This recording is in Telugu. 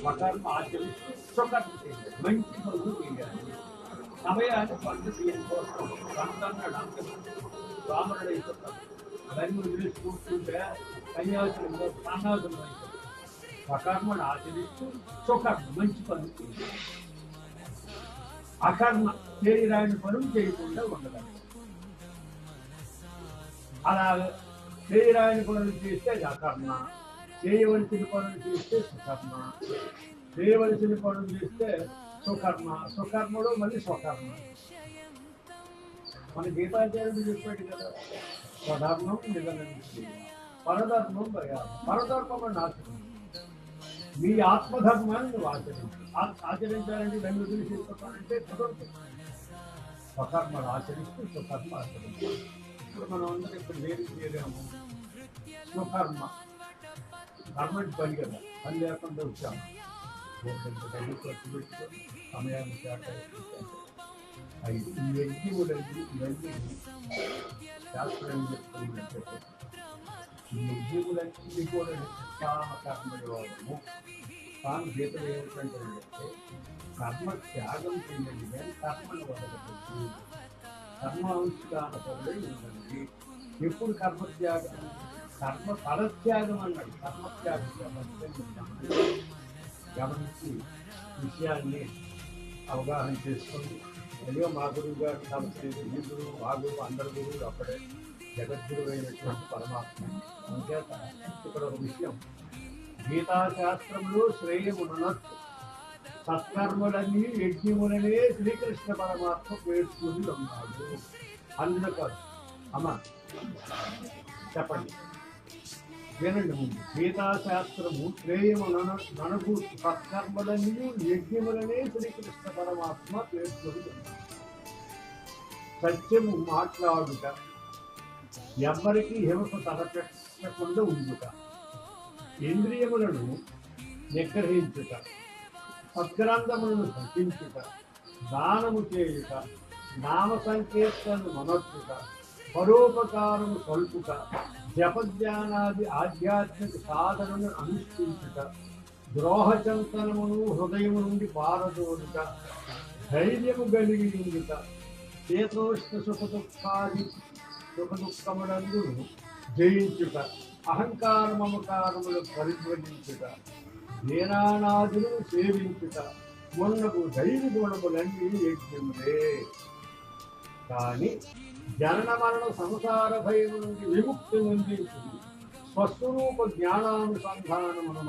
స్వకర్మ ఆచరిస్తూ స్వకర్మ చేయాలి, మంచి పనులు చేయాలి. సమయాన్ని పద్ధతి కోసం సంతన్నాడు అంతే రాముడు అయిపోతాడు. అవన్నీ వదిలేసి కూర్చుంటే కన్యాసులంలో సన్నాసులు అయిపోతాడు. స్వకర్మను ఆచరిస్తూ స్వకర్మ మంచి పనులు చేయాలి. అకర్మ చేయరాని పనులు చేయకుండా ఉండగలరు. అలా చేయరాని పనులు చేస్తే అది అకర్మ, చేయవలసిన పనులు చేస్తే సుకర్మ, చేయవలసిన పనులు చేస్తే సుకర్మ, సుకర్మలో మళ్ళీ స్వకర్మ. మన గీతాచార్యుడు చెప్పాడు కదా, స్వధర్మం నిజంగా పరధర్మం భయాలు. పరధర్మం అని ఆచరణ, మీ ఆత్మధర్మాన్ని నువ్వు ఆచరించాలంటే రెండు వదిలి చేసుకోవాలంటే కుదరదు. స్వకర్మను ఆచరిస్తూ స్వకర్మ ఆచరించాలి. ఇప్పుడు మనం అందరం ఇప్పుడు వేరు చేయలేము. స్వకర్మ గవర్నమెంట్ పని కదా, పని లేకుండా వచ్చాము. డబ్బు ఖర్చు పెట్టుకొని సమయాన్ని కేటాయించాము. ఈ యజ్ఞములన్నీ ఇవన్నీ శాస్త్రం చెప్తున్నట్టు ఈ యజ్ఞములన్నీ కూడా నిష్కామకర్మయోగము. తాను గీతలు ఏమిటంటే కర్మ త్యాగం చేయండి కానీ కర్మను వదలదు. కర్మానుష్ఠాన పరులై ఉండండి. ఎప్పుడు కర్మత్యాగం? కర్మ ఫలత్యాగం అన్నాడు. కర్మత్యాగం గమనించి విషయాన్ని అవగాహన చేసుకొని, అయ్యో మా గురువు గారు కలిసేది ఈ గురువు ఆ గురువు అందరి గురువులు అప్పుడే జగద్గురు అయినటువంటి పరమాత్మ. అంచేత ఇక్కడ ఒక విషయం, గీతాశాస్త్రంలో శ్రేయమునొచ్చు సత్కర్మలన్నీ యజ్ఞములనే శ్రీకృష్ణ పరమాత్మ పేర్చుకుని ఉన్నాడు. అందులో కాదు అమ్మా చెప్పండి వినండి. ముందు గీతాశాస్త్రము శ్రేయమునకు సత్కర్మలన్నీ యజ్ఞములనే శ్రీకృష్ణ పరమాత్మ పేర్చుకుని ఉన్నాడు. సత్యము మాట్లాడుట, ఎవ్వరికి హింస తలపెట్టకుండా ఉండుట, ఇంద్రియములను నిగ్రహించుట, సద్గ్రంథములను పఠించుట, దానము చేయుట, నామ సంకీర్తనను మనర్చుట, పరోపకారము కల్పుట, జపజ్ఞానాది ఆధ్యాత్మిక సాధనను అనుష్ఠించుట, ద్రోహచంతనమును హృదయము నుండి పారదోలుట, ధైర్యము కలిగి ఉండుట, శీతోష్ణ సుఖదుఖములందు జయించుట, అహంకార మమకారములు పరిధ్వనించుట, దీనానాదులను సేవించుట, మున్నకు ధైర్య గుణములన్నీ యజ్ఞములే. కానీ జనన మరణ సంసార భయము నుండి విముక్తి పొందించి స్వస్వరూప జ్ఞానానుసంధానమును